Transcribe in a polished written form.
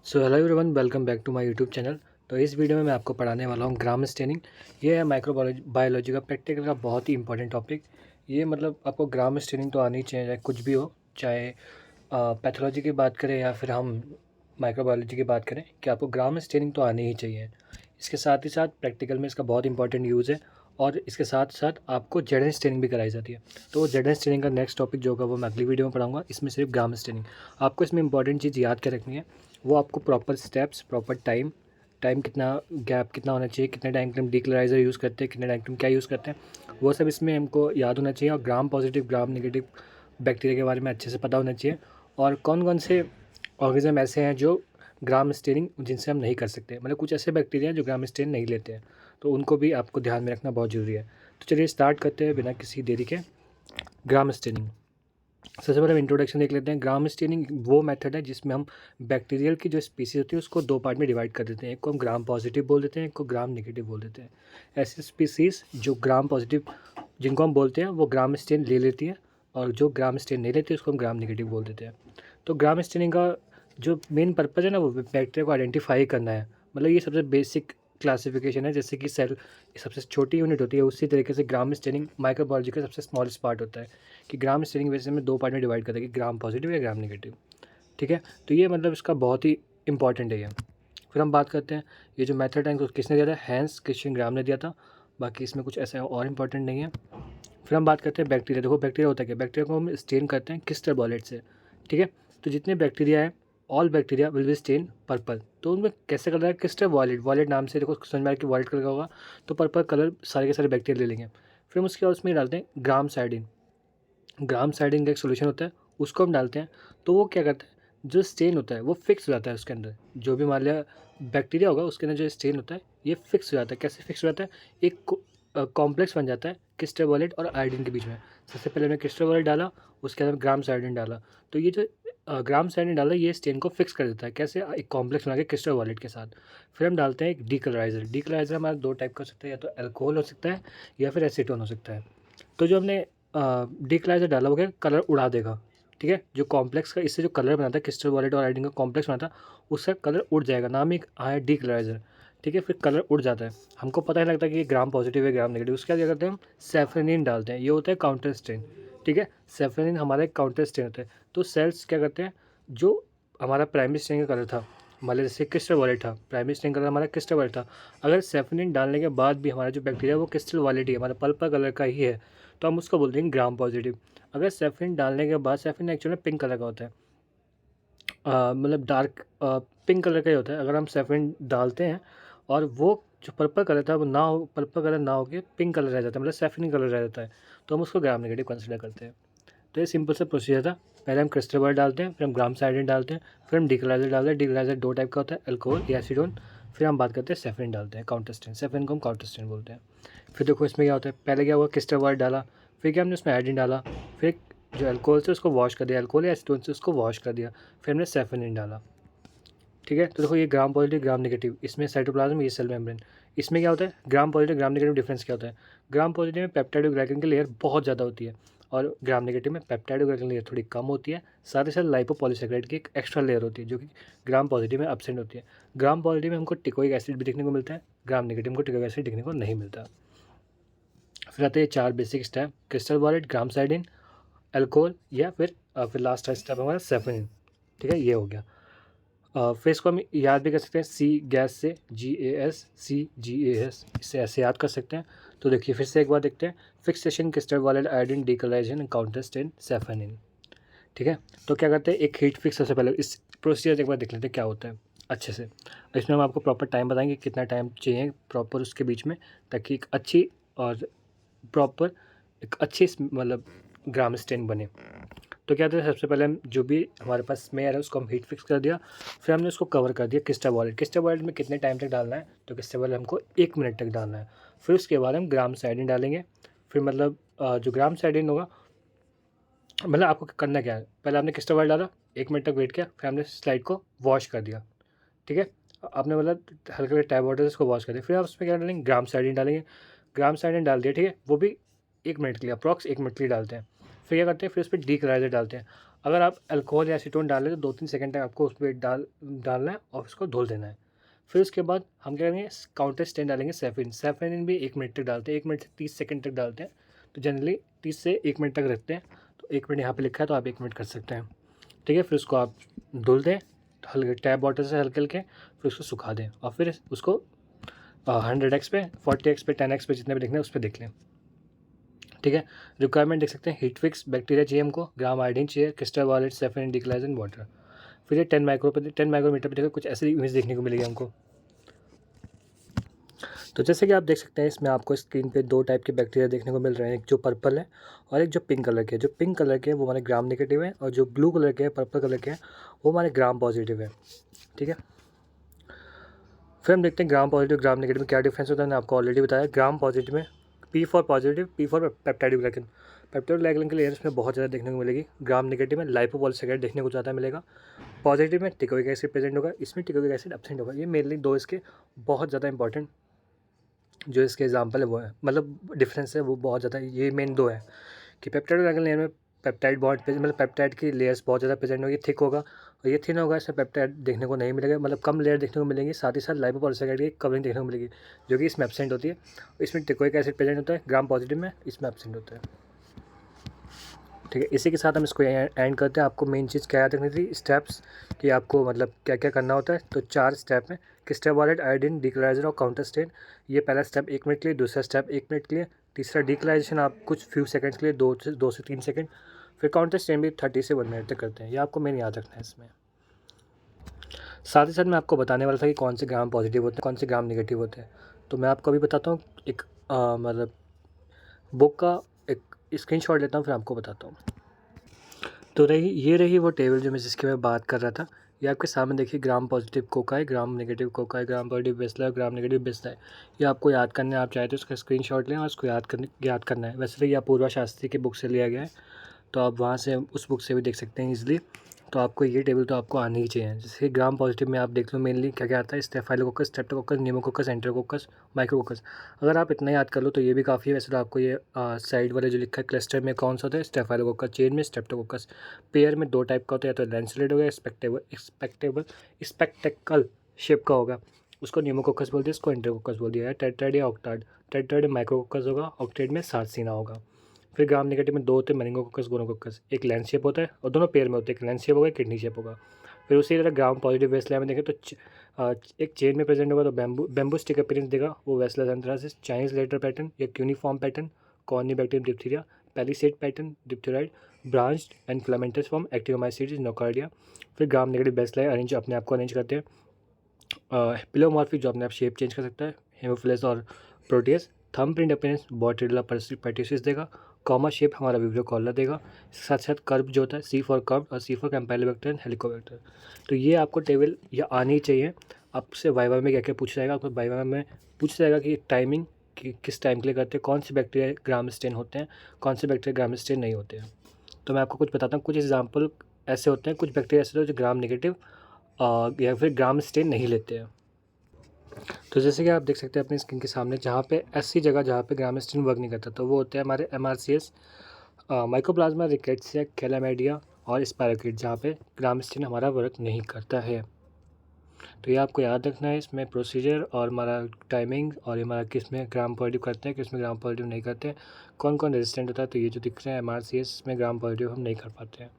So hello everyone, welcome back to my YouTube channel. तो इस video में मैं आपको पढ़ाने वाला हूँ ग्राम स्टेनिंग। ये है माइक्रोबायोलॉजी का प्रैक्टिकल का बहुत ही इंपॉर्टेंट टॉपिक। ये मतलब आपको ग्राम स्टेनिंग तो आनी चाहिए, चाहे कुछ भी हो, चाहे पैथोलॉजी की बात करें या फिर हम माइक्रोबायोलॉजी की बात करें, कि आपको ग्राम स्टेनिंग तो आनी ही चाहिए। इसके साथ ही साथ प्रैक्टिकल में इसका बहुत इंपॉर्टेंट यूज़ है, और इसके साथ साथ आपको जेड स्टेनिंग भी कराई जाती है। तो जेड स्टेनिंग का नेक्स्ट टॉपिक जो होगा वो मैं अगली वीडियो में पढ़ाऊँगा। इसमें सिर्फ ग्राम स्टेनिंग आपको इसमें इंपॉर्टेंट चीज़ याद कर रखनी है। वो आपको proper steps, proper time, time कितना, गैप कितना होना चाहिए, कितने टाइम के हम डीक्लोराइज़र यूज़ करते हैं, कितने टाइम के हम क्या यूज़ करते हैं, वो सब इसमें हमको याद होना चाहिए। और gram positive, gram negative bacteria के बारे में अच्छे से पता होना चाहिए। और कौन कौन से ऑर्गेनिज्म ऐसे हैं जो ग्राम स्टेनिंग जिनसे हम नहीं कर सकते, मतलब कुछ ऐसे बैक्टीरिया हैं जो ग्राम स्टेन नहीं लेते हैं, तो उनको भी आपको ध्यान में रखना बहुत ज़रूरी है। तो चलिए स्टार्ट करते हैं बिना किसी देरी के ग्राम स्टेनिंग। सबसे पहले हम इंट्रोडक्शन देख लेते हैं। ग्राम स्टेनिंग वो मेथड है जिसमें हम बैक्टीरियल की जो स्पीसीज होती है उसको दो पार्ट में डिवाइड कर देते हैं। एक को हम ग्राम पॉजिटिव बोल देते हैं, एक को ग्राम नेगेटिव बोल देते हैं। ऐसी स्पीसीज जो ग्राम पॉजिटिव जिनको हम बोलते हैं वो ग्राम स्टेन ले लेती है, और जो ग्राम स्टेन नहीं लेती है उसको हम ग्राम नेगेटिव बोल देते हैं। तो ग्राम स्टेनिंग का जो मेन पर्पज़ है ना, वो बैक्टीरिया को आइडेंटिफाई करना है। मतलब ये सबसे बेसिक क्लासिफिकेशन है। जैसे कि सेल सबसे छोटी यूनिट होती है, उसी तरीके से ग्राम स्टेनिंग माइक्रोबायोलॉजी का सबसे स्मॉलेस्ट पार्ट होता है। कि ग्राम स्टेनिंग वैसे में दो पार्ट में डिवाइड करते हैं, कि ग्राम पॉजिटिव या ग्राम नेगेटिव। ठीक है, तो ये मतलब इसका बहुत ही इंपॉर्टेंट है ये। फिर हम बात करते हैं ये जो मेथड है इनको किसने दिया था, हैंस क्रिश्चियन ग्राम ने दिया था। बाकी इसमें कुछ ऐसा और इंपॉर्टेंट नहीं है। फिर हम बात करते हैं बैक्टीरिया। देखो बैक्टीरिया होता है क्या, बैक्टीरिया को हम स्टेन करते हैं क्रिस्टल वॉलेट से। ठीक है, तो जितने बैक्टीरिया है, all bacteria will be stain purple. तो उनमें कैसे कलर है, क्रिस्टल वॉलेट, वॉलेट नाम से देखो समझ में आया कि वॉलेट कलर का होगा, तो पर्पल कलर सारे के सारे बैक्टीरिया ले लेंगे। फिर हम उसके बाद उसमें डालते हैं ग्राम साइडिन। ग्राम साइडिन का एक सोल्यूशन होता है, उसको हम डालते हैं। तो वो क्या करता है, जो स्टेन होता है वो फिक्स हो जाता है उसके अंदर। जो भी मान लिया बैक्टीरिया होगा उसके अंदर जो स्टेन होता है ये फिक्स हो जाता है। कैसे फिक्स हो जाता है, एक कॉम्प्लेक्स बन जाता है क्रिस्टल वॉलेट और आयोडीन के बीच में। सबसे पहले हमने क्रिस्टल वॉलेट डाला, उसके अंदर ग्राम साइडिन डाला। तो ये जो ग्राम साइडिन डाला ये स्टेन को फिक्स कर देता है। कैसे, एक कॉम्प्लेक्स बना के क्रिस्टल वॉलेट के साथ। फिर हम डालते हैं एक डीकलराइजर। डीकलराइजर हमारा दो टाइप का हो सकता है, या तो अल्कोहल हो सकता है या फिर एसीटोन हो सकता है। तो जो हमने डीक्लाइजर डाला हो गया, कलर उड़ा देगा। ठीक है, जो कॉम्प्लेक्स का इससे जो कलर बनाता है क्रिस्टल वॉलेट और आयोडीन का कॉम्प्लेक्स बनाता है, उसका कलर उड़ जाएगा। नाम ही आया डीक्लाइजर। ठीक है, फिर कलर उड़ जाता है, हमको पता नहीं लगता कि ये ग्राम पॉजिटिव है ग्राम नेगेटिव। उसके बाद क्या करते हैं, हम सेफ्रेनिन डालते हैं। ये होता है काउंटर स्ट्रेन। ठीक है, सेफ्रेनिन हमारा एक काउंटर स्ट्रेन होता है। तो सेल्स क्या करते हैं, जो हमारा प्राइमरी स्ट्रेन का कलर था, मान लीजिए जैसे क्रिस्टल वॉलेट था, प्राइमरी स्ट्रेन कलर हमारा क्रिस्टल वॉलेट था, अगर सेफ्रेनिन डालने के बाद भी हमारा जो बैक्टीरिया वो क्रिस्टल वॉलेट ही है, हमारा पर्पल कलर का ही है, तो हम उसको बोलते हैं ग्राम पॉजिटिव। अगर सेफिन डालने के बाद, सेफिन एक्चुअली पिंक कलर का होता है, मतलब डार्क पिंक कलर का ही होता है। अगर हम सेफिन डालते हैं और वो जो पर्पल कलर था वो ना हो, पर्पल कलर ना हो के पिंक कलर रह जाता है, मतलब सेफिन कलर रह जाता है, तो हम उसको ग्राम नेगेटिव कंसिडर करते हैं। तो ये सिंपल सा प्रोसीजर था। पहले हम क्रिस्टल वॉलेट डालते हैं, फिर हम ग्राम साइडिन डालते हैं, फिर हम डिक्लाइजर डालते हैं। डिक्लाइजर दो टाइप का होता है, अल्कोहल या एसीडोन। फिर हम बात करते हैं सेफिन डालते हैं, काउंटर स्ट्रेन। सेफिन को हम काउंटर स्ट्रेन बोलते हैं। फिर देखो इसमें क्या होता है, पहले क्या हुआ, क्रिस्टल वॉलेट डाला, फिर क्या हमने उसमें आयोडीन डाला, फिर जो अल्कोहल से उसको वॉश कर दिया, अल्कोहल या एसीटोन से उसको वॉश कर दिया, फिर हमने सेफिन डाला। ठीक है, तो देखो ये ग्राम पॉजिटिव ग्राम नेगेटिव, इसमें साइटोप्लाज्म, ये सेल मेम्ब्रेन। इसमें क्या होता है, gram positive gram negative difference क्या होता है, ग्राम पॉजिटिव में पेप्टाइड और ग्लाइकन की लेयर बहुत ज़्यादा होती है, और ग्राम नेगेटिव में पेप्टाइड और ग्लाइकन लेयर थोड़ी कम होती है। साथ ही साथ लाइपोपॉलीसेकेराइड की एक एक्स्ट्रा लेयर होती है जो कि ग्राम पॉजिटिव में एब्सेंट होती है। ग्राम पॉजिटिव में हमको टिकोइक एसिड भी देखने को मिलता है, ग्राम नेगेटिव में टिकोइक एसिड देखने को नहीं मिलता। फिर आते हैं चार बेसिक स्टेप, क्रिस्टल वॉलेट, ग्राम साइडिन, अल्कोहल, या फिर लास्ट स्टेप हमारा सेफिन। ठीक है, ये हो गया। फिर इसको हम याद भी कर सकते हैं सी गैस से, GAS, इससे ऐसे याद कर सकते हैं। तो देखिए फिर से एक बार देखते हैं, fixation crystal violet iodine decolorisation counter stain safranin. ठीक है, तो क्या करते हैं, एक हीट फिक्स सबसे पहले, इस प्रोसीजर एक बार देख लेते हैं क्या होता है अच्छे से। इसमें हम आपको प्रॉपर टाइम बताएंगे कितना टाइम चाहिए प्रॉपर उसके बीच में, ताकि एक अच्छी और प्रॉपर एक अच्छी मतलब ग्राम स्टेन बने। तो क्या था, सबसे पहले हम जो भी हमारे पास स्मेयर है उसको हम हीट फिक्स कर दिया, फिर हमने उसको कवर कर दिया क्रिस्टल वॉलेट। क्रिस्टल वॉलेट में कितने टाइम तक डालना है, तो क्रिस्टल वॉलेट हमको 1 मिनट तक डालना है। फिर उसके बाद हम ग्राम साइडिन डालेंगे। फिर मतलब जो ग्राम साइडिन होगा, मतलब आपको करना क्या है, पहले आपने क्रिस्टल वॉलेट डाला, 1 मिनट तक वेट किया, फिर हमने स्लाइड को वॉश कर दिया। ठीक है, आपने मतलब हल्के हल्के टैप वाटर से उसको वॉश कर दिया, फिर आप उसमें क्या डालेंगे, ग्राम साइडिन डालेंगे। ग्राम साइडिन डाल दिया, ठीक है, वो भी 1 मिनट के लिए, अप्रॉक्स 1 मिनट के लिए डालते हैं। फिर क्या करते हैं, फिर उस पर डीकलाइजर डालते हैं। अगर आप अल्कोहल या एसीटोन डालें तो 2-3 सेकंड तक आपको उस पे डालना है और उसको घोल देना है। फिर उसके बाद हम क्या करेंगे, काउंटर स्ट्रेन डालेंगे सैफरन। सैफरन भी 1 मिनट तक डालते हैं, 1 मिनट से 30 सेकंड तक डालते हैं। तो जनरली 30 से 1 मिनट तक रखते हैं। तो 1 मिनट यहाँ पे लिखा है तो आप 1 मिनट कर सकते हैं। ठीक है, फिर उसको आप धुल दें हल्के टैप वाटर से हल्के-हल्के, फिर उसको सुखा दें और फिर उसको 100x पे, 40x पे, 10x पे जितने भी देखना है उस पे देख लें। ठीक है, रिक्वायरमेंट देख सकते हैं, हीट फिक्स बैक्टीरिया चाहिए हमको, ग्राम आयोडीन चाहिए, क्रिस्टल वॉलेट, सैफरन, डिक्लाइजन, वाटर। फिर ये 10 माइक्रोमीटर पे देखो कुछ ऐसी इमेज देखने को मिलेगी हमको। तो जैसे कि आप देख सकते हैं इसमें आपको स्क्रीन पे 2 टाइप के बैक्टीरिया देखने को मिल रहे हैं, एक जो पर्पल है और एक जो पिंक कलर के है। जो पिंक कलर के है वो हमारे ग्राम नेगेटिव है और जो ब्लू कलर के है, पर्पल कलर के हैं, वो हमारे ग्राम पॉजिटिव है। ठीक है, फिर हम देखते हैं ग्राम पॉजिटिव ग्राम नेगेटिव में क्या डिफरेंस होता है। मैंने आपको ऑलरेडी बताया, ग्राम पॉजिटिव में P for positive, P for peptidoglycan. Peptidoglycan की लेयर्स में बहुत ज़्यादा देखने को मिलेगी। ग्राम नेगेटिव में लाइपोपॉलीसैकेराइड देखने को ज़्यादा मिलेगा। पॉजिटिव में टिकोइक एसिड प्रेजेंट होगा, इसमें टिकोइक एसिड एब्सेंट होगा। ये मेनली 2 इसके बहुत ज़्यादा इंपॉर्टेंट जो इसके एग्जाम्पल है वो है, मतलब डिफरेंस है वो बहुत ज़्यादा, ये मेन 2 है कि पेप्टाइडोग्लाइकन लेयर में पेप्टाइड बॉन्ड मतलब पेप्टाइड की लेयर्स बहुत ज़्यादा प्रेजेंट होगी, थिक होगा, और ये थिन होगा, इसमें पेप्टाइड देखने को नहीं मिलेगा, मतलब कम लेयर देखने को मिलेंगी। साथ ही साथ लाइपोपॉलीसैकेराइड की कवरिंग देखने को मिलेगी जो कि इसमें एब्सेंट होती है। इसमें टिकोइक एसिड प्रेजेंट होता है ग्राम पॉजिटिव में, इसमें एब्सेंट होता है। ठीक है, इसी के साथ हम इसको एंड करते हैं। आपको मेन चीज़ क्या याद रखनी थी, स्टेप्स, कि आपको मतलब क्या क्या करना होता है। तो 4 स्टेप हैं, क्रिस्टल वॉलेट, आयोडीन, डिक्लोराइजर और काउंटर स्ट्रेन। ये पहला स्टेप 1 मिनट के लिए, दूसरा स्टेप 1 मिनट के लिए, तीसरा डिक्लोराइजेशन आप कुछ फ्यू सेकंड्स के लिए, 2 से 3 सेकंड। फिर काउंटर स्ट्रेन भी 30 से 1 मिनट तक करते हैं। ये आपको मेन याद रखना है इसमें। साथ ही साथ मैं आपको बताने वाला था कि कौन से ग्राम पॉजिटिव होते हैं, कौन से ग्राम नेगेटिव होते हैं। तो मैं आपको अभी बताता हूँ, एक मतलब बुक का एक स्क्रीनशॉट लेता हूँ, फिर आपको बताता हूँ। तो ये रही वो टेबल जो मैं जिसकी मैं बात कर रहा था। ये आपके सामने देखिए, ग्राम पॉजिटिव कोका है, ग्राम नेगेटिव कोका है, ग्राम पॉजिटिव बेस्ला है, ग्राम नेगेटिव बेस्ला है। ये आपको याद करना है, आप चाहे तो इसका स्क्रीनशॉट लें और उसको याद करना है। वैसे तो ये अपूर्वा शास्त्री की बुक से लिया गया है, तो आप वहाँ से उस बुक से भी देख सकते हैं ईजिली। तो आपको ये टेबल तो आपको आनी ही चाहिए। जैसे ग्राम पॉजिटिव में आप देख लो मेनली क्या क्या आता है, staphylococcus, Streptococcus, pneumococcus, enterococcus, micrococcus. अगर आप इतना याद कर लो तो ये भी काफ़ी है। वैसे तो आपको ये साइड वाले जो लिखा है क्लस्टर में कौन सा होता है, स्टेफाइलोकोकस, चेन में स्ट्रेप्टोकोकस। पेयर में 2 टाइप का होता है, या तो लैंसलेट होगा, स्पेक्टेकल शेप का होगा, उसको न्यूमोकोकस बोलते हैं, इसको एंटेरोकोकस बोल दिया है। टेट्राइड या ऑक्टाइड, टेट्राइड माइक्रोकोकस होगा, ऑक्टाइड में सार्सिना होगा। फिर ग्राम नेगेटिव में 2 होते हैं, मेनिंगोकोकस, गोनोकोकस। एक लेंस शेप होता है और दोनों पेयर में होते हैं, एक लेंस शेप होगा, एक किडनी शेप होगा। फिर उसी तरह ग्राम पॉजिटिव वेस्ला में देखें तो एक चेन में प्रेजेंट होगा, तो बैम्बू स्टिक अपीयरेंस देगा, वो bacillus anthracis, Chinese letter pattern या cuneiform pattern, corynebacterium diphtheriae, palisade pattern, diphtheroid, branched and filamentous form, actinomycetes, nocardia. फिर ग्राम नेगेटिव बेस्ला अरेंज अपने आप को अरेंज करते हैं। पिलोमॉर्फिक जो अपने आप शेप चेंज कर सकता है, हेमोफिलस और प्रोटियस। थंब प्रिंट अपीयरेंस बॉटरिडला पैटिसिस देगा, कॉमा शेप हमारा विब्रियो कॉलर देगा। साथ साथ कर्व जो होता है, सी फॉर कर्व और सी फॉर कैम्पेलोबैक्टर एंड हेलिकोबैक्टर। तो ये आपको टेबल ये आनी चाहिए। आपसे वाइवा में क्या क्या पूछा जाएगा, आपको वाइवा में पूछा जाएगा कि टाइमिंग कि किस टाइम के लिए करते हैं, कौन से बैक्टीरिया ग्राम स्टेन होते हैं, कौन से बैक्टीरिया ग्राम स्टेन नहीं होते हैं। तो मैं आपको कुछ बताता हूँ, कुछ एग्जाम्पल ऐसे होते हैं, कुछ बैक्टीरिया ऐसे होते हैं जो ग्राम नेगेटिव या फिर ग्राम स्टेन नहीं लेते हैं। तो जैसे कि आप देख सकते हैं अपनी स्क्रीन के सामने, जहाँ पे ऐसी जगह जहाँ पे ग्रामेस्टिन वर्क नहीं करता, तो वो होते हैं हमारे MRCS, माइकोप्लाज्मा रिकेट्सिया, कैलामेडिया और स्पायरोकीट, जहाँ पे ग्रामेस्टिन हमारा वर्क नहीं करता है। तो ये आपको याद रखना है, इसमें प्रोसीजर और हमारा टाइमिंग और हमारा किस में ग्राम पॉजिटिव करते हैं, किस में ग्राम पॉजिटिव नहीं करते हैं, कौन कौन रेजिस्टेंट होता है। तो ये जो दिख रहे हैं MRCS में ग्राम पॉजिटिव हम नहीं कर पाते हैं।